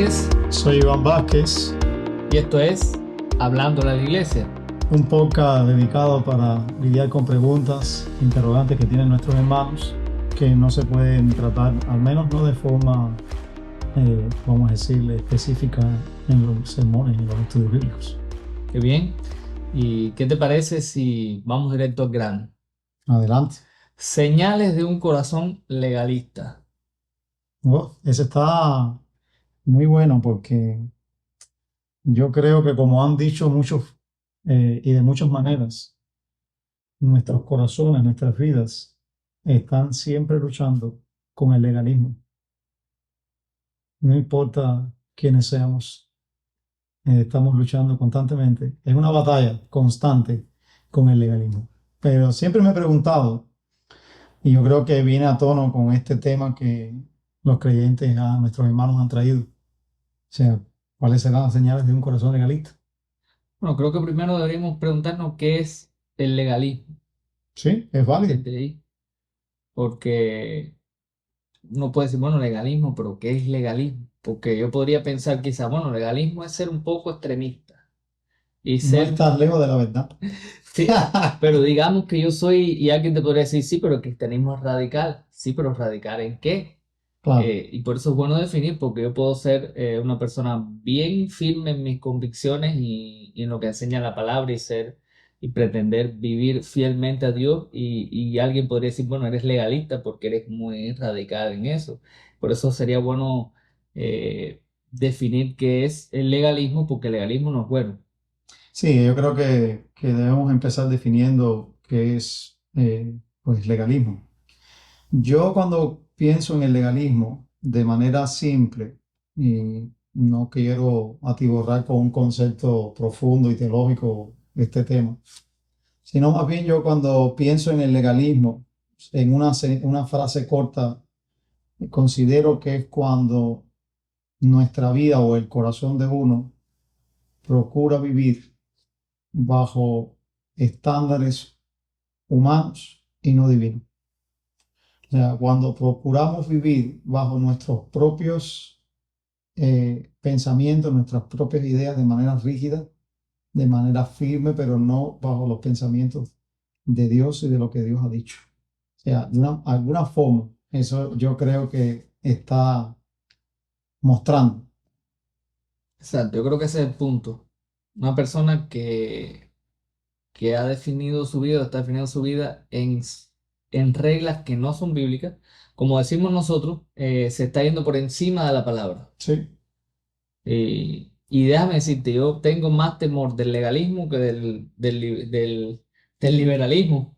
Rodríguez Soy Iván Vázquez, y esto es Hablándole a la Iglesia. un podcast dedicado para lidiar con preguntas, interrogantes que tienen nuestros hermanos que no se pueden tratar, al menos no de forma, vamos a decirle, específica en los sermones, en los estudios bíblicos. Qué bien. ¿Y qué te parece si vamos directo al grano? Adelante. Señales de un corazón legalista. Ese está muy bueno porque yo creo que, como han dicho muchos y de muchas maneras, nuestros corazones, nuestras vidas están siempre luchando con el legalismo. No importa quiénes seamos, estamos luchando constantemente. Es una batalla constante con el legalismo. Pero siempre me he preguntado, y yo creo que viene a tono con este tema que los creyentes a nuestros hermanos han traído. O sea, ¿cuáles serán las señales de un corazón legalista? Bueno, creo que primero deberíamos preguntarnos qué es el legalismo. Sí, es válido. Desde ahí. Porque uno puede decir, bueno, legalismo, pero ¿qué es legalismo? Porque yo podría pensar quizá, bueno, legalismo es ser un poco extremista. Y No ser, estás lejos de la verdad. sí, pero digamos que yo soy, y alguien te podría decir, sí, pero el cristianismo es radical. Sí, pero ¿radical en qué? Claro. Y por eso es bueno definir, porque yo puedo ser una persona bien firme en mis convicciones y en lo que enseña la palabra y pretender vivir fielmente a Dios y alguien podría decir, bueno, eres legalista porque eres muy radical en eso. Por eso sería bueno definir qué es el legalismo, porque el legalismo no es bueno. Sí, yo creo que debemos empezar definiendo qué es pues legalismo. Yo, cuando pienso en el legalismo de manera simple, y no quiero atiborrar con un concepto profundo y teológico de este tema, sino más bien, yo cuando pienso en el legalismo, en una frase corta, considero que es cuando nuestra vida o el corazón de uno procura vivir bajo estándares humanos y no divinos. O sea, cuando procuramos vivir bajo nuestros propios pensamientos, nuestras propias ideas de manera rígida, de manera firme, pero no bajo los pensamientos de Dios y de lo que Dios ha dicho. O sea, de alguna forma, eso yo creo que está mostrando. Exacto, yo creo que ese es el punto. Una persona que ha definido su vida, está definiendo su vida en reglas que no son bíblicas, como decimos nosotros, se está yendo por encima de la palabra. Sí, Y déjame decirte, yo tengo más temor del legalismo que del liberalismo,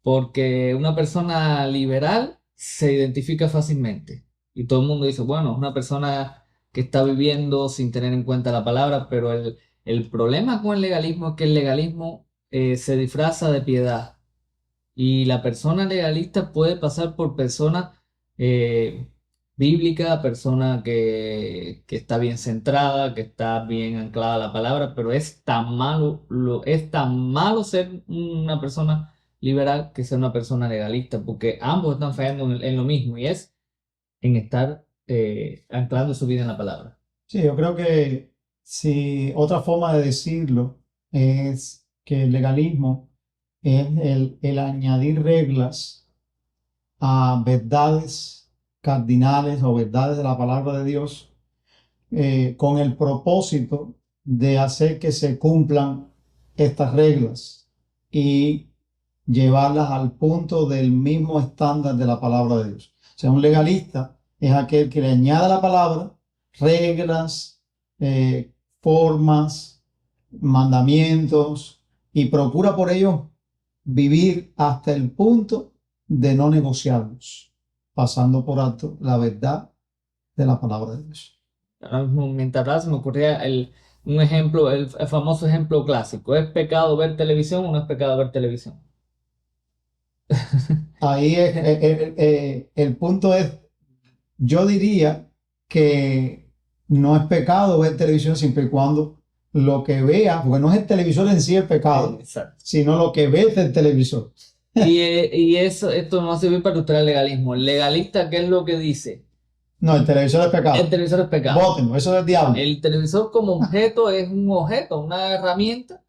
porque una persona liberal se identifica fácilmente. Y todo el mundo dice, bueno, es una persona que está viviendo sin tener en cuenta la palabra, pero el problema con el legalismo es que el legalismo se disfraza de piedad. Y la persona legalista puede pasar por persona eh, bíblica, persona que está bien centrada, que está bien anclada a la palabra, pero es tan malo ser una persona liberal que ser una persona legalista, porque ambos están fallando en lo mismo y es en estar anclando su vida en la palabra. sí, yo creo que, si otra forma de decirlo es que el legalismo es el añadir reglas a verdades cardinales o verdades de la palabra de Dios, con el propósito de hacer que se cumplan estas reglas y llevarlas al punto del mismo estándar de la palabra de Dios. O sea, un legalista es aquel que le añade a la palabra reglas, formas, mandamientos, y procura por ello vivir hasta el punto de no negociarlos, pasando por alto la verdad de la palabra de Dios. Ahora mismo, mientras hablaba, se me ocurría un ejemplo, el famoso ejemplo clásico. ¿Es pecado ver televisión o no es pecado ver televisión? Ahí el punto es, yo diría que no es pecado ver televisión siempre y cuando lo que vea, porque no es el televisor en sí el pecado, Exacto. sino lo que ves del televisor. Y esto no sirve para ilustrar el legalismo. El legalista, ¿qué es lo que dice? No, el televisor es El pecado. televisor es pecado. Bótenlo, eso es del diablo. El televisor como objeto es un objeto, una herramienta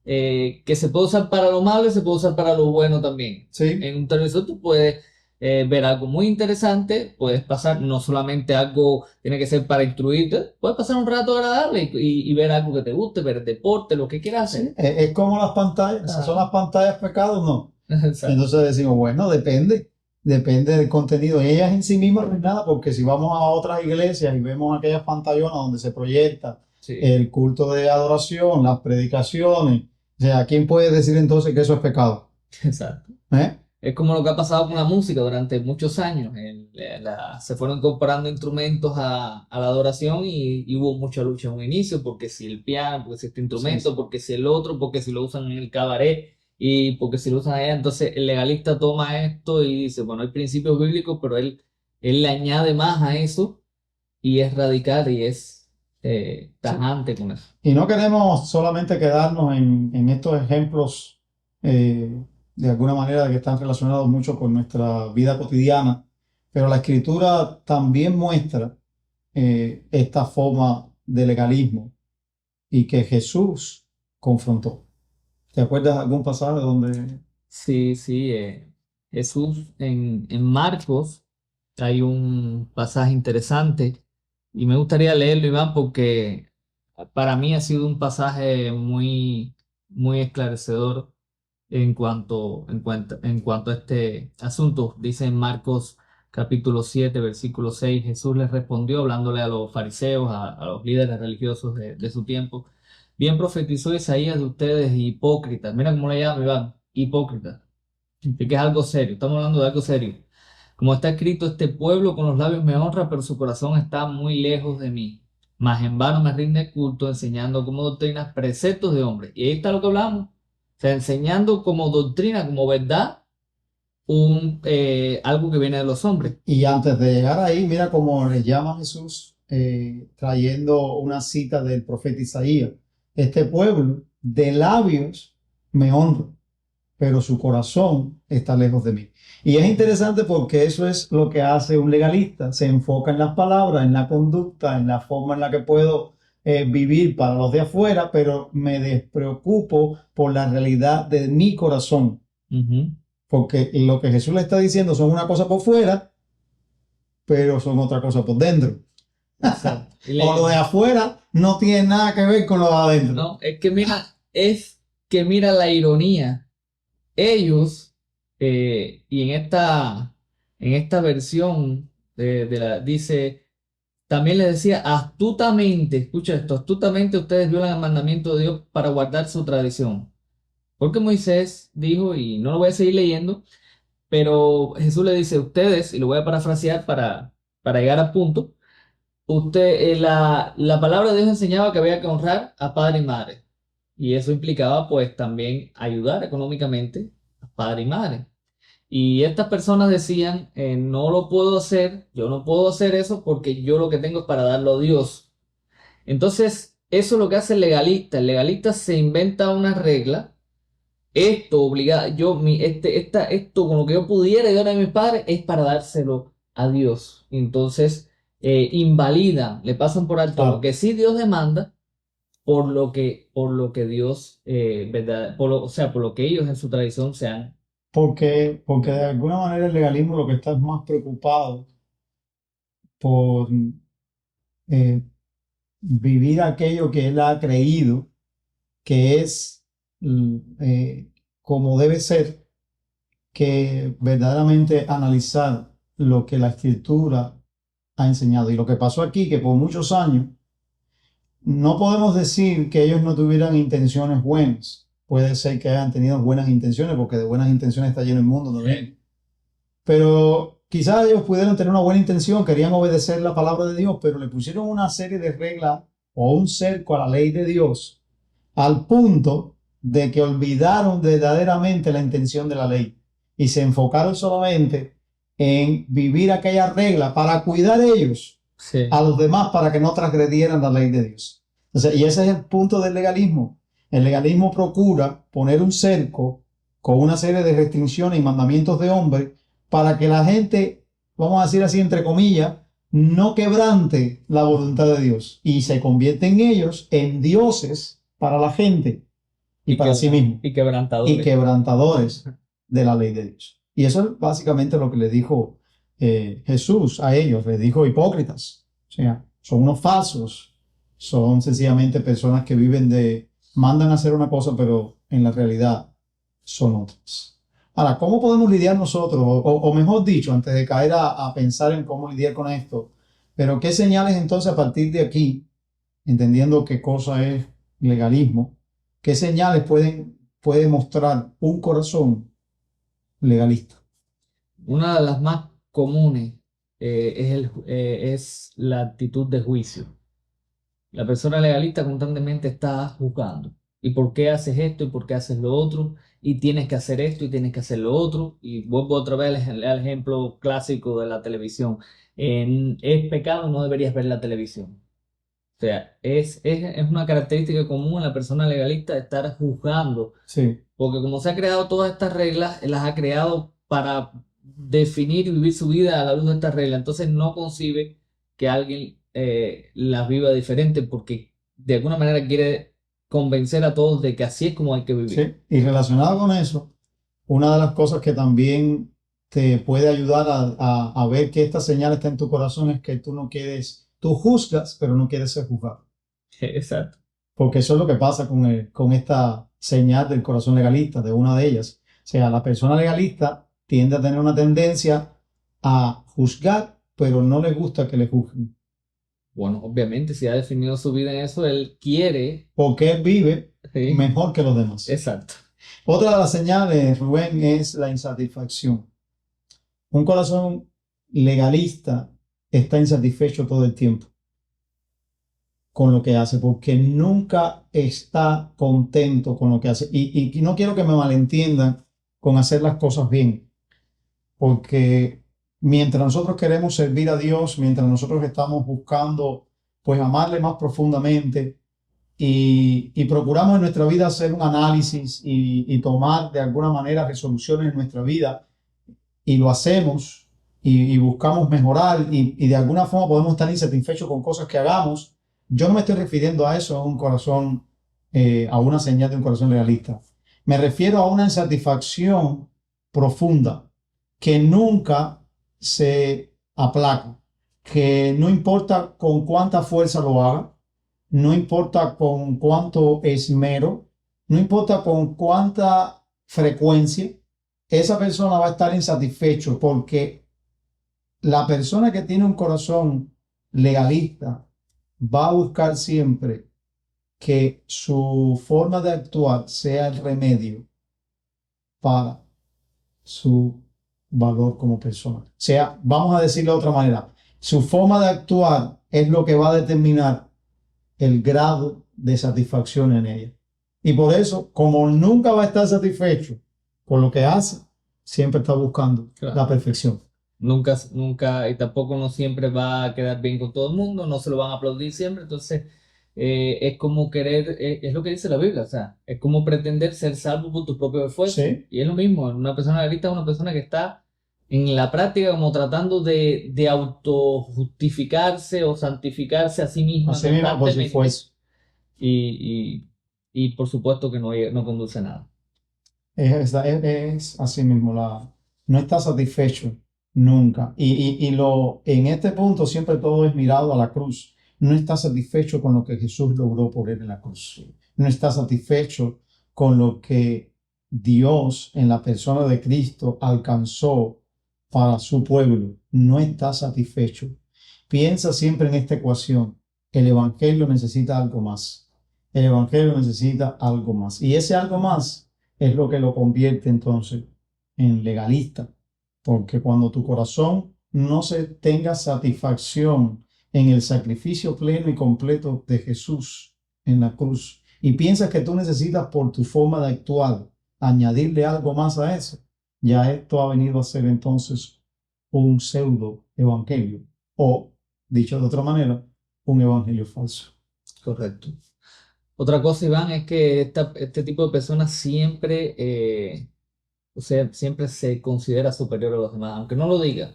que se puede usar para lo malo y se puede usar para lo bueno también. Sí, En un televisor tú puedes ver algo muy interesante, puedes pasar no solamente algo, tiene que ser para instruirte, puedes pasar un rato agradable y ver algo que te guste, ver deporte, lo que quieras sí. hacer. Es como las pantallas. ¿Son Ah, las pantallas pecado o no? exacto. Entonces decimos, bueno, depende del contenido. Ellas en sí mismas no es nada, porque si vamos a otras iglesias y vemos aquellas pantallonas donde se proyecta Sí, el culto de adoración, las predicaciones, o sea, ¿quién puede decir entonces que eso es pecado? exacto. ¿Eh? Es como lo que ha pasado con la música durante muchos años. Se fueron incorporando instrumentos a la adoración y hubo mucha lucha en un inicio, porque si el piano, porque si este Sí, instrumento, sí. porque si el otro, porque si lo usan en el cabaret y porque si lo usan allá. Entonces el legalista toma esto y dice, bueno, hay principios bíblicos, pero él le añade más a eso y es radical y es Sí. tajante con eso. Y no queremos solamente quedarnos en estos ejemplos de alguna manera que están relacionados mucho con nuestra vida cotidiana, pero la escritura también muestra esta forma de legalismo y que Jesús confrontó. ¿Te acuerdas de algún pasaje donde... Sí, sí, Jesús en Marcos hay un pasaje interesante y me gustaría leerlo, Iván, porque para mí ha sido un pasaje muy esclarecedor en cuanto a este asunto. Dice en Marcos capítulo 7 versículo 6 Jesús les respondió hablándole a los fariseos, a los líderes religiosos de su tiempo. Bien profetizó Isaías de ustedes, hipócritas. Mira cómo le llama Iván, hipócritas. Y que es algo serio, estamos hablando de algo serio. Como está escrito, este pueblo con los labios me honra, pero su corazón está muy lejos de mí. Mas en vano me rinde culto enseñando como doctrinas preceptos de hombres. Y ahí está lo que hablamos. O sea, enseñando como doctrina, como verdad, algo que viene de los hombres. Y antes de llegar ahí, mira cómo le llama Jesús trayendo una cita del profeta Isaías. Este pueblo de labios me honra, pero su corazón está lejos de mí. Y es interesante porque eso es lo que hace un legalista. Se enfoca en las palabras, en la conducta, en la forma en la que puedo vivir para los de afuera, pero me despreocupo por la realidad de mi corazón. Ujú. Porque lo que Jesús le está diciendo son una cosa por fuera, pero son otra cosa por dentro. Exacto. O lo de afuera no tiene nada que ver con lo de adentro. No, es que mira la ironía. Ellos, y en esta versión dice, también les decía, astutamente, escucha esto, astutamente ustedes violan el mandamiento de Dios para guardar su tradición. Porque Moisés dijo, y no lo voy a seguir leyendo, pero Jesús le dice, ustedes, y lo voy a parafrasear para llegar al punto, la palabra de Dios enseñaba que había que honrar a padre y madre. Y eso implicaba pues también ayudar económicamente a padre y madre. Y estas personas decían, no lo puedo hacer, yo no puedo hacer eso porque yo lo que tengo es para darlo a Dios. Entonces, eso es lo que hace el legalista. El legalista se inventa una regla. Esto obliga, esto con lo que yo pudiera dar a mis padres es para dárselo a Dios. Entonces, invalidan, le pasan por alto lo Claro, que sí Dios demanda por lo que Dios, ¿verdad? O sea, por lo que ellos en su tradición se han. porque de alguna manera el legalismo lo que está es más preocupado por eh, vivir aquello que él ha creído que es como debe ser, que verdaderamente analizar lo que la escritura ha enseñado. Y lo que pasó aquí, que por muchos años no podemos decir que ellos no tuvieran intenciones buenas. Puede ser que hayan tenido buenas intenciones, porque de buenas intenciones está lleno el mundo también. Pero quizás ellos pudieron tener una buena intención, querían obedecer la palabra de Dios, pero le pusieron una serie de reglas o un cerco a la ley de Dios al punto de que olvidaron verdaderamente la intención de la ley y se enfocaron solamente en vivir aquella regla para cuidar ellos a Sí, los demás para que no transgredieran la ley de Dios. Entonces, y ese es el punto del legalismo. El legalismo procura poner un cerco con una serie de restricciones y mandamientos de hombre para que la gente, vamos a decir así entre comillas, no quebrante la voluntad de Dios y se convierten ellos en dioses para la gente y Y, para sí mismos y y quebrantadores. quebrantadores de la ley de Dios. Y eso es básicamente lo que le dijo Jesús a ellos, les dijo hipócritas. O sea, son unos falsos, son sencillamente personas que viven mandan a hacer una cosa, pero en la realidad son otras. Ahora, ¿cómo podemos lidiar nosotros? O mejor dicho, antes de caer a pensar en cómo lidiar con esto, pero qué señales entonces a partir de aquí, entendiendo qué cosa es legalismo, qué señales puede mostrar un corazón legalista? Una de las más comunes es la actitud de juicio. La persona legalista constantemente está juzgando. ¿Y por qué haces esto? ¿Y por qué haces lo otro? Y tienes que hacer esto y tienes que hacer lo otro. Y vuelvo otra vez al ejemplo clásico de la televisión. Es pecado, no deberías ver la televisión. O sea, es una característica común en la persona legalista estar juzgando, Sí, porque como se ha creado todas estas reglas, las ha creado para definir y vivir su vida a la luz de estas reglas. Entonces no concibe que alguien las viva diferente porque de alguna manera quiere convencer a todos de que así es como hay que vivir. sí. Y relacionado con eso, una de las cosas que también te puede ayudar a ver que esta señal está en tu corazón es que tú no quieres, tú juzgas, pero no quieres ser juzgado. Exacto. Porque eso es lo que pasa con esta señal del corazón legalista, de una de ellas. O sea, la persona legalista tiende a tener una tendencia a juzgar, pero no le gusta que le juzguen. Bueno, obviamente, si ha definido su vida en eso, él quiere. Porque él vive Sí, mejor que los demás. exacto. Otra de las señales, Rubén, es la insatisfacción. Un corazón legalista está insatisfecho todo el tiempo con lo que hace, porque nunca está contento con lo que hace. Y no quiero que me malentiendan con hacer las cosas bien, porque mientras nosotros queremos servir a Dios, mientras nosotros estamos buscando, pues, amarle más profundamente y procuramos en nuestra vida hacer un análisis y tomar de alguna manera resoluciones en nuestra vida, y lo hacemos y buscamos mejorar y de alguna forma podemos estar insatisfechos con cosas que hagamos. Yo no me estoy refiriendo a eso, a un corazón, a una señal de un corazón legalista. Me refiero a una insatisfacción profunda que nunca se aplaca, que no importa con cuánta fuerza lo haga, no importa con cuánto esmero, no importa con cuánta frecuencia, esa persona va a estar insatisfecho, porque la persona que tiene un corazón legalista va a buscar siempre que su forma de actuar sea el remedio para su valor como persona. O sea, vamos a decirlo de otra manera, su forma de actuar es lo que va a determinar el grado de satisfacción en ella. Y por eso, como nunca va a estar satisfecho con lo que hace, siempre está buscando Claro. la perfección. Nunca, nunca, y tampoco no siempre va a quedar bien con todo el mundo, no se lo van a aplaudir siempre, entonces es como querer, es lo que dice la Biblia, o sea, es como pretender ser salvo por tu propio esfuerzo, Sí, y es lo mismo, una persona realista es una persona que está en la práctica como tratando de autojustificarse o santificarse a sí misma así mismo por su constantemente, esfuerzo. y por supuesto que no conduce a nada. Es así mismo, no está satisfecho nunca. En este punto siempre todo es mirado a la cruz. No está satisfecho con lo que Jesús logró por él en la cruz. No está satisfecho con lo que Dios en la persona de Cristo alcanzó para su pueblo. No está satisfecho. Piensa siempre en esta ecuación. El Evangelio necesita algo más. El Evangelio necesita algo más. Y ese algo más es lo que lo convierte entonces en legalista, porque cuando tu corazón no se tenga satisfacción en el sacrificio pleno y completo de Jesús en la cruz y piensas que tú necesitas por tu forma de actuar añadirle algo más a eso, ya esto ha venido a ser entonces un pseudo evangelio o, dicho de otra manera, un evangelio falso. Correcto. Otra cosa, Iván, es que este tipo de personas siempre, o sea, siempre se considera superior a los demás, aunque no lo diga.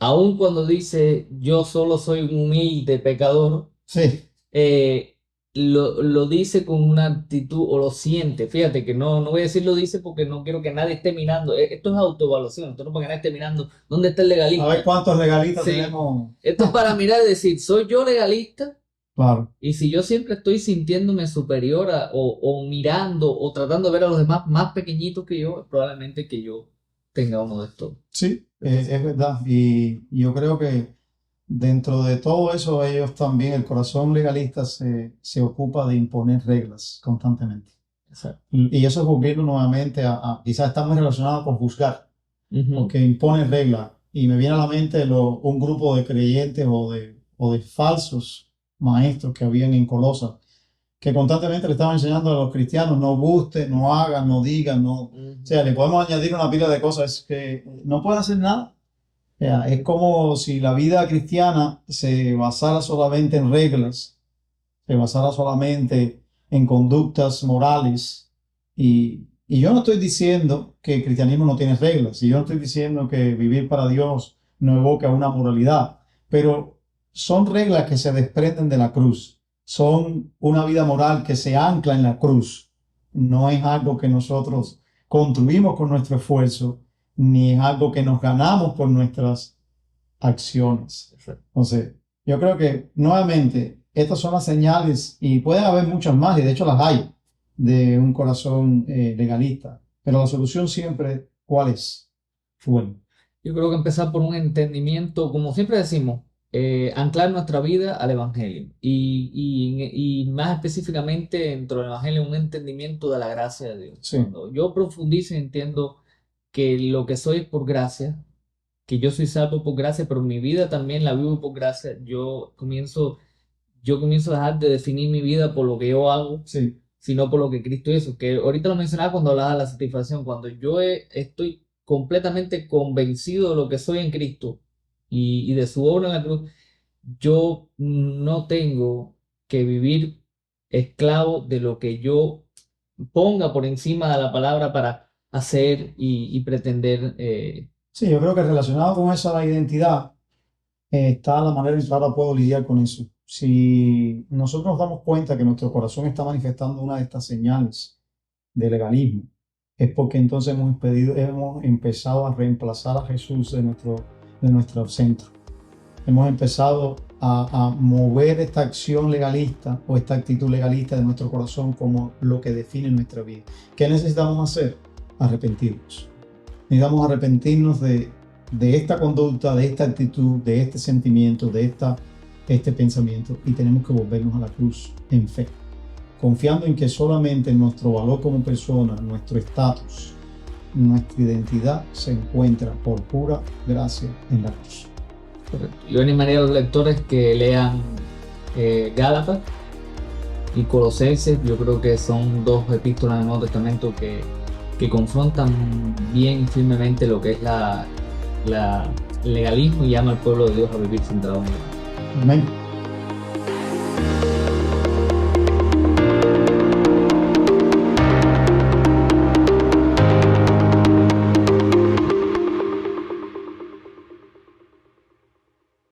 aun cuando dice yo solo soy un humilde pecador, Sí, eh, lo dice con una actitud o lo siente. Fíjate que no voy a decir lo dice porque no quiero que nadie esté mirando. Esto es autoevaluación, esto no es para que nadie esté mirando dónde está el a ver legalista. cuántos legalistas Sí, tenemos. esto es para mirar y decir, ¿soy yo legalista? Claro, Y si yo siempre estoy sintiéndome superior o mirando o tratando de ver a los demás más pequeñitos que yo, es probablemente que yo tenga uno de estos. sí, es verdad. Y yo creo que dentro de todo eso, ellos también, el corazón legalista se ocupa de imponer reglas constantemente. Exacto. Y eso es volviendo nuevamente quizás está muy relacionado con juzgar, Ujú. porque impone reglas. Y me viene a la mente un grupo de creyentes o de falsos maestros que habían en Colosa, que constantemente le estaban enseñando a los cristianos, no guste, no hagan, no digan, no. O Ujú. sea, le podemos añadir una pila de cosas que no pueden hacer nada. O sea, es como si la vida cristiana se basara solamente en reglas, se basara solamente en conductas morales. Y yo no estoy diciendo que el cristianismo no tiene reglas, y yo no estoy diciendo que vivir para Dios no evoca una moralidad, pero son reglas que se desprenden de la cruz, son una vida moral que se ancla en la cruz, no es algo que nosotros construimos con nuestro esfuerzo, ni es algo que nos ganamos por nuestras acciones. Exacto. Entonces, yo creo que nuevamente estas son las señales y pueden haber muchas más, y de hecho las hay, de un corazón legalista. Pero la solución siempre, ¿cuál es? Bueno, Yo creo que empezar por un entendimiento, como siempre decimos, anclar nuestra vida al Evangelio y más específicamente dentro del Evangelio un entendimiento de la gracia de Dios. sí, Cuando yo profundizo y entiendo que lo que soy es por gracia, que yo soy salvo por gracia, pero mi vida también la vivo por gracia, yo comienzo a dejar de definir mi vida por lo que yo hago, sí, sino por lo que Cristo hizo. Que ahorita lo mencionaba cuando hablaba de la satisfacción, cuando yo estoy completamente convencido de lo que soy en Cristo y de su obra en la cruz, yo no tengo que vivir esclavo de lo que yo ponga por encima de la palabra para hacer y pretender. sí, yo creo que relacionado con esa identidad está la manera en que ahora puedo lidiar con eso. Si nosotros nos damos cuenta que nuestro corazón está manifestando una de estas señales de legalismo, es porque entonces hemos empezado a reemplazar a Jesús de nuestro centro. Hemos empezado a mover esta acción legalista o esta actitud legalista de nuestro corazón como lo que define nuestra vida. ¿Qué necesitamos hacer? Arrepentirnos. Necesitamos arrepentirnos de esta conducta, de esta actitud, de este sentimiento, de este pensamiento, y tenemos que volvernos a la cruz en fe, confiando en que solamente nuestro valor como persona, nuestro estatus, nuestra identidad se encuentra por pura gracia en la cruz. Correcto. Yo animaría a los lectores que lean Gálatas y Colosenses. Yo creo que son dos epístolas del Nuevo Testamento que confrontan bien firmemente lo que es el legalismo y llama al pueblo de Dios a vivir centrado en él. Amén.